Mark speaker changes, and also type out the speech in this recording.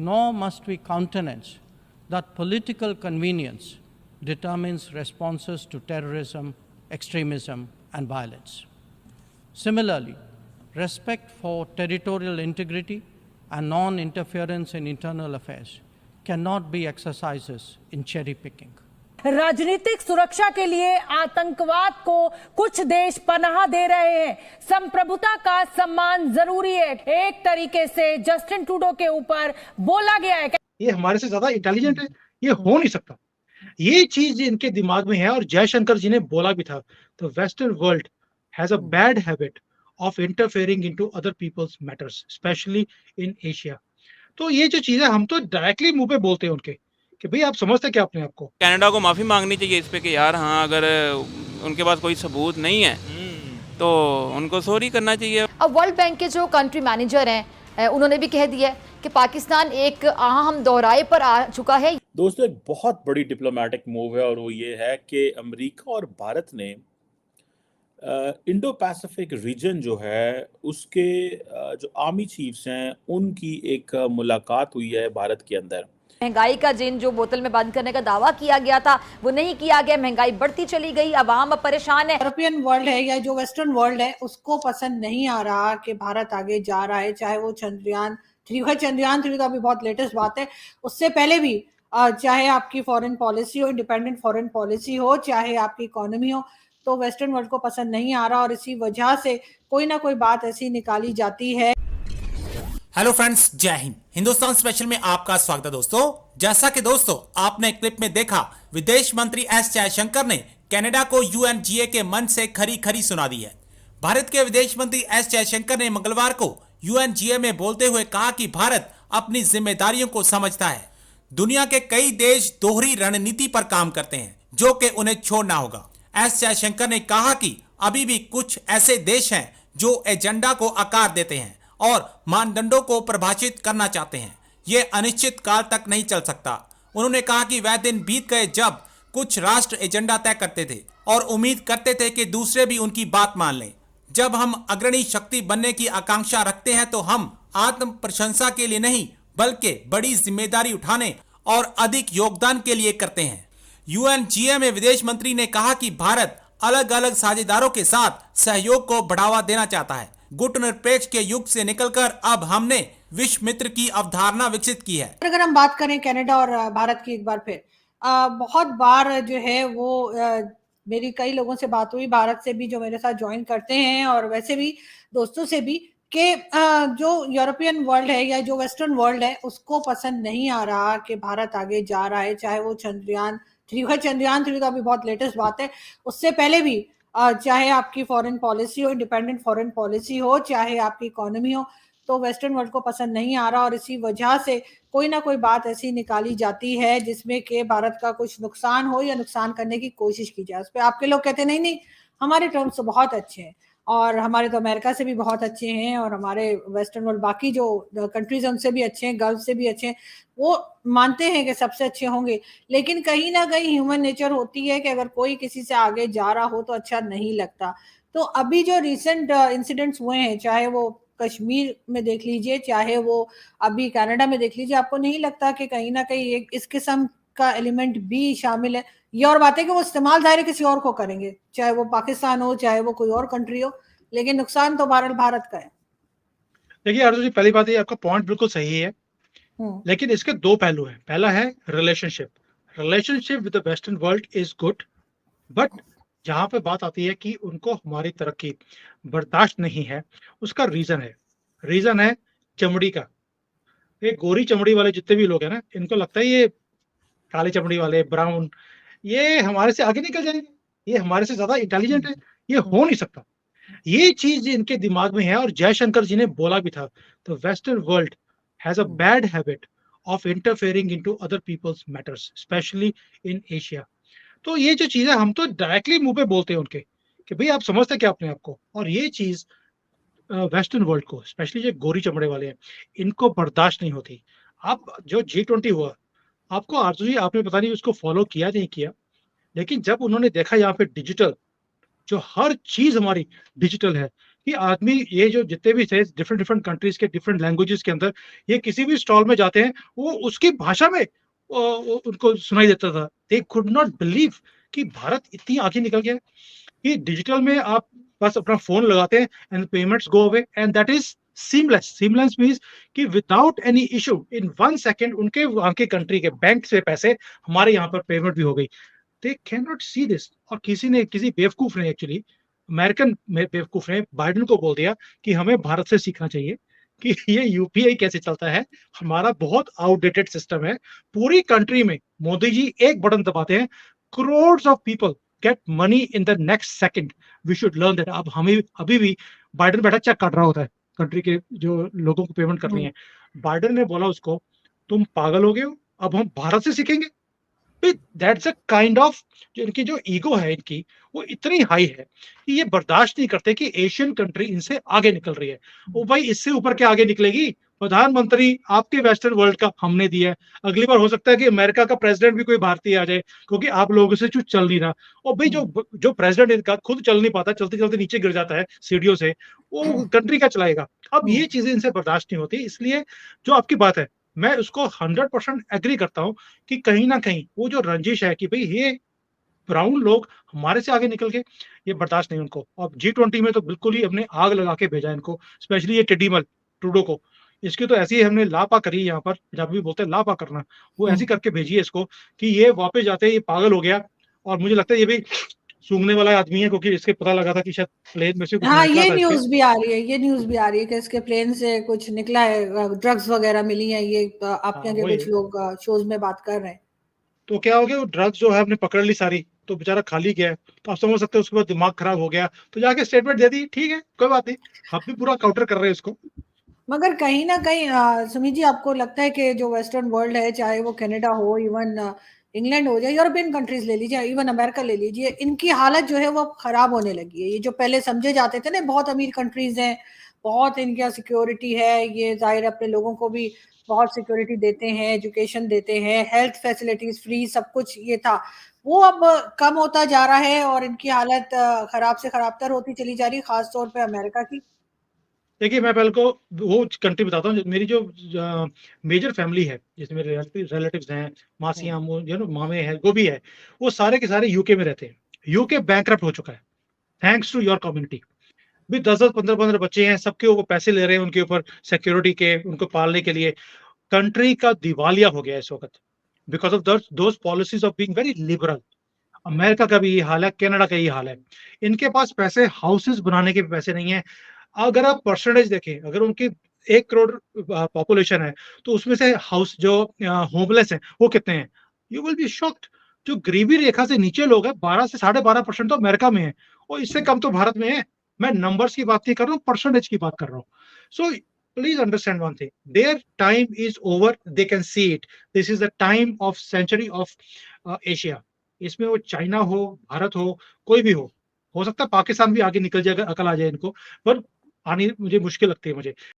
Speaker 1: nor must we countenance that political convenience determines responses to terrorism, extremism, and violence. Similarly, respect for territorial integrity and non-interference in internal affairs cannot be exercises in cherry picking.
Speaker 2: राजनीतिक सुरक्षा के लिए आतंकवाद को कुछ देश पनाह दे रहे हैं। संप्रभुता का सम्मान जरूरी है। एक तरीके से जस्टिन ट्रूडो के ऊपर बोला गया है कि
Speaker 3: ये हमारे से ज्यादा इंटेलिजेंट है, ये हो नहीं सकता। ये चीज इनके दिमाग में है और जयशंकर जी ने बोला भी था। तो western world has a bad habit of interfering into other people's matters, specially in Asia. तो ये जो चीज है हम तो डायरेक्टली मुंह पे बोलते हैं उनके कि भाई आप समझते क्या अपने आप को।
Speaker 4: कनाडा को माफ़ी मांगनी चाहिए इस पे कि यार हाँ, अगर उनके पास कोई सबूत नहीं है तो उनको सॉरी करना चाहिए।
Speaker 5: अब वर्ल्ड बैंक के जो कंट्री मैनेजर हैं उन्होंने भी कह दिया कि पाकिस्तान एक अहम दोहराए पर आ चुका है।
Speaker 6: दोस्तों, एक बहुत बड़ी डिप्लोमेटिक मूव है और वो ये है कि अमेरिका और भारत ने इंडो पैसिफिक रीजन जो है उसके जो आर्मी चीफ्स हैं उनकी एक मुलाकात हुई है भारत के अंदर।
Speaker 5: महंगाई का जिन जो बोतल में बंद करने का दावा किया गया था वो नहीं किया गया, महंगाई बढ़ती चली गई, आवाम अब परेशान है।
Speaker 7: यूरोपियन वर्ल्ड है या जो वेस्टर्न वर्ल्ड है उसको पसंद नहीं आ रहा कि भारत आगे जा रहा है, चाहे वो चंद्रयान 3 तो अभी बहुत लेटेस्ट बात है, उससे पहले भी चाहे आपकी फॉरेन पॉलिसी हो, इंडिपेंडेंट फॉरेन पॉलिसी हो, चाहे आपकी इकोनॉमी हो, तो वेस्टर्न वर्ल्ड को पसंद नहीं आ रहा और इसी वजह से कोई ना कोई बात ऐसी निकाली जाती है।
Speaker 8: हेलो फ्रेंड्स, जय हिंद। हिंदुस्तान स्पेशल में आपका स्वागत है दोस्तों। जैसा कि दोस्तों आपने क्लिप में देखा, विदेश मंत्री एस जयशंकर ने कनाडा को यूएनजीए के मन से खरी खरी सुना दी है। भारत के विदेश मंत्री एस जयशंकर ने मंगलवार को यूएनजीए में बोलते हुए कहा कि भारत अपनी जिम्मेदारियों को समझता है। दुनिया के कई देश दोहरी रणनीति पर काम करते हैं जो कि उन्हें छोड़ना होगा। एस जयशंकर ने कहा कि अभी भी कुछ ऐसे देश हैं जो एजेंडा को आकार देते हैं और मानदंडों को परिभाषित करना चाहते हैं। ये अनिश्चित काल तक नहीं चल सकता। उन्होंने कहा कि वह दिन बीत गए जब कुछ राष्ट्र एजेंडा तय करते थे और उम्मीद करते थे कि दूसरे भी उनकी बात मान लें। जब हम अग्रणी शक्ति बनने की आकांक्षा रखते हैं तो हम आत्म प्रशंसा के लिए नहीं बल्कि बड़ी जिम्मेदारी उठाने और अधिक योगदान के लिए करते हैं। यूएनजीए में विदेश मंत्री ने कहा कि भारत अलग अलग साझेदारों के साथ सहयोग को बढ़ावा देना चाहता है। गुटनिरपेक्ष के युग से निकलकर अब हमने विश्व मित्र की अवधारणा विकसित की है।
Speaker 7: अगर हम बात करें कनाडा और भारत की, एक बार फिर बहुत बार जो है वो मेरी कई लोगों से बात हुई, भारत से भी जो मेरे साथ ज्वाइन करते हैं और वैसे भी दोस्तों से भी, कि जो यूरोपियन वर्ल्ड है या जो वेस्टर्न वर्ल्ड है उसको पसंद नहीं आ रहा कि भारत आगे जा रहा है, चाहे वो चंद्रयान 3 तो अभी बहुत लेटेस्ट बात है, उससे पहले भी चाहे आपकी फॉरेन पॉलिसी हो, इंडिपेंडेंट फॉरेन पॉलिसी हो, चाहे आपकी इकोनॉमी हो, तो वेस्टर्न वर्ल्ड को पसंद नहीं आ रहा और इसी वजह से कोई ना कोई बात ऐसी निकाली जाती है जिसमें कि भारत का कुछ नुकसान हो या नुकसान करने की कोशिश की जाए। उस पर आपके लोग कहते नहीं हमारे टर्म्स तो बहुत अच्छे हैं और हमारे तो अमेरिका से भी बहुत अच्छे हैं और हमारे वेस्टर्न वर्ल्ड बाकी जो कंट्रीज हैं उनसे भी अच्छे हैं, गल्फ से भी अच्छे हैं, वो मानते हैं कि सबसे अच्छे होंगे। लेकिन कहीं ना कहीं ह्यूमन नेचर होती है कि अगर कोई किसी से आगे जा रहा हो तो अच्छा नहीं लगता। तो अभी जो रिसेंट इंसिडेंट्स हुए हैं, चाहे वो कश्मीर में देख लीजिए, चाहे वो अभी कनाडा में देख लीजिए, आपको नहीं लगता कि कहीं ना कहीं एक इस किस्म का एलिमेंट भी शामिल है? ये और बात है कि वो इस्तेमाल दायरे किसी और को करेंगे, चाहे वो पाकिस्तान हो, चाहे वो कोई और कंट्री हो, लेकिन नुकसान तो भारत का है।
Speaker 3: देखिए आरजू जी, पहली बात है आपका पॉइंट बिल्कुल सही है, लेकिन इसके दो पहलू हैं। पहला है relationship with the western world is good, but जहां पे बात आती है कि उनको हमारी तरक्की बर्दाश्त नहीं है, उसका रीजन है चमड़ी का। ये गोरी चमड़ी वाले जितने भी लोग हैं ना, इनको लगता है ये काली चमड़ी वाले, ब्राउन, ये हमारे से आगे निकल जाएंगे, ये हमारे से ज्यादा इंटेलिजेंट है, ये हो नहीं सकता। ये चीज इनके दिमाग में है और जयशंकर जी ने बोला भी था। तो western world has a bad habit of interfering into other people's matters, specially in Asia. तो ये जो चीज है हम तो डायरेक्टली मुंह पे बोलते हैं उनके कि भाई आप समझते क्या अपने आप को। और ये चीज वेस्टर्न वर्ल्ड को, स्पेशली जो गोरी चमड़े वाले हैं, इनको बर्दाश्त नहीं होती। आप जो G20 हुआ, आपको आरजू जी आपने पता नहीं उसको फॉलो किया नहीं किया, लेकिन जब उन्होंने देखा यहाँ पे डिजिटल, जो हर चीज हमारी डिजिटल है, कि आदमी ये जो जितने भी थे डिफरेंट डिफरेंट कंट्रीज के डिफरेंट लैंग्वेजेस के अंदर, ये किसी भी स्टॉल में जाते हैं, वो उसकी भाषा में उनको सुनाई देता था। दे कुड नॉट बिलीव कि भारत इतनी आगे निकल गया है कि डिजिटल में आप बस अपना फोन लगाते हैं and payments go away and that is seamless. Seamless means कि without any issue in 1 second उनके वहां के कंट्री के बैंक से पैसे हमारे यहाँ पर पेमेंट भी हो गई। They can not see this. और किसी बेवकूफ ने एक्चुअली, अमेरिकन बेवकूफ ने बाइडेन को बोल दिया कि हमें भारत से सीखना चाहिए कि ये यूपीआई कैसे चलता है, हमारा बहुत आउटडेटेड सिस्टम है। पूरी कंट्री में मोदी जी एक बटन दबाते हैं, crores of people get money in the next second. We should learn that. अब हमें अभी भी बाइडेन बैठा चेक काट रहा होता है कंट्री के जो लोगों को पेमेंट करनी है। बाइडेन ने बोला उसको, तुम पागल हो गए हो, अब हम भारत से सीखेंगे। दैट्स अ काइंड ऑफ, जो इनकी जो ईगो है इनकी, वो इतनी हाई है कि ये बर्दाश्त नहीं करते कि एशियन कंट्री इनसे आगे निकल रही है। वो भाई इससे ऊपर क्या आगे निकलेगी? प्रधानमंत्री आपके वेस्टर्न वर्ल्ड का हमने दिया है, अगली बार हो सकता है कि अमेरिका का प्रेसिडेंट भी कोई भारतीय आ जाए, क्योंकि आप लोगों से कुछ चल नहीं रहा। और भाई जो प्रेसिडेंट इनका खुद चल नहीं पाता, चलते चलते नीचे गिर जाता है सीढ़ियों से, वो कंट्री का चलाएगा? अब ये चीजें इनसे बर्दाश्त नहीं होती। इसलिए जो आपकी बात है, मैं उसको 100% एग्री करता हूं कि कहीं ना कहीं वो जो रंजिश है कि भाई ये ब्राउन लोग हमारे से आगे निकल गए, ये बर्दाश्त नहीं उनको। और G20 में तो बिल्कुल ही हमने आग लगा के भेजा इनको, स्पेशली ये टेडीमल ट्रूडो को। इसकी तो ऐसी हमने लापा करी, यहाँ पर जब भी बोलते हैं लापा करना, वो ऐसी करके भेजी है इसको कि ये वापस जाते ये पागल हो गया। और मुझे लगता है ये भी सूंघने वाला आदमी है, क्योंकि इसके पता लगा था कि शायद प्लेन में से कुछ
Speaker 7: हाँ,
Speaker 3: निकला
Speaker 7: ये
Speaker 3: था इसके।
Speaker 7: न्यूज भी आ रही है, ये न्यूज भी आ रही है कि इसके प्लेन से कुछ निकला है, ड्रग्स वगैरह मिली है। ये आपके
Speaker 3: हाँ,
Speaker 7: आगे
Speaker 3: वही
Speaker 7: कुछ
Speaker 3: है।
Speaker 7: लोग शोज में बात कर रहे हैं।
Speaker 3: तो क्या हो गया, वो ड्रग्स जो है हमने पकड़ ली सारी, तो बेचारा खाली गया है। तो आप समझ सकते हैं उसके बाद दिमाग खराब हो गया, तो जाके स्टेटमेंट दे दी, ठीक है कोई बात नहीं, हम भी पूरा काउंटर कर रहे हैं इसको।
Speaker 7: मगर कहीं ना कहीं सुमित जी, आपको लगता है कि जो वेस्टर्न वर्ल्ड है, चाहे वो कनाडा हो, इवन इंग्लैंड हो जाए, यूरोपियन कंट्रीज ले लीजिए, इवन अमेरिका ले लीजिए, इनकी हालत जो है वो खराब होने लगी है। ये जो पहले समझे जाते थे ना, बहुत अमीर कंट्रीज हैं, बहुत इनके यहाँ सिक्योरिटी है, ये जाहिर अपने लोगों को भी बहुत सिक्योरिटी देते हैं, एजुकेशन देते हैं, हेल्थ फैसिलिटीज फ्री, सब कुछ ये था, वो अब कम होता जा रहा है और इनकी हालत खराब से खराबतर होती चली जा रही है, खासतौर पर अमेरिका की।
Speaker 3: देखिए मैं पहले को वो कंट्री बताता हूँ। मेरी जो मेजर फैमिली है, जिसमें मेरे रिलेटिव्स हैं, मासियाँ, मामे हैं, वो भी है, वो सारे के सारे यूके में रहते हैं। यूके बैंकरप्ट हो चुका है थैंक्स टू योर कम्युनिटी। भी 10-10, 15-15 बच्चे हैं, सबके वो पैसे ले रहे हैं उनके ऊपर सिक्योरिटी के, उनको पालने के लिए। कंट्री का दिवालिया हो गया इस वक्त because of those policies of being very liberal. America का भी ये हाल है, कनाडा का ये हाल है। इनके पास पैसे हाउसेस बनाने के पैसे नहीं है। अगर आप परसेंटेज देखें, अगर उनकी 1 करोड़ पॉपुलेशन है, तो उसमें से हाउस जो होमलेस है वो कितने हैं? You will be shocked. जो गरीबी रेखा से नीचे लोग हैं, 12 से 12.5% तो अमेरिका में है, और इससे कम तो भारत में है। मैं नंबर्स की बात नहीं कर रहा हूँ, परसेंटेज की बात कर रहा हूँ। So please understand one thing, their time is over, they can see it. This is the time of century of Asia. इसमें वो चाइना हो, भारत हो, कोई भी हो सकता है पाकिस्तान भी आगे निकल जाएगा, अकल आ जाए इनको, पर आनी मुझे मुश्किल लगती है मुझे।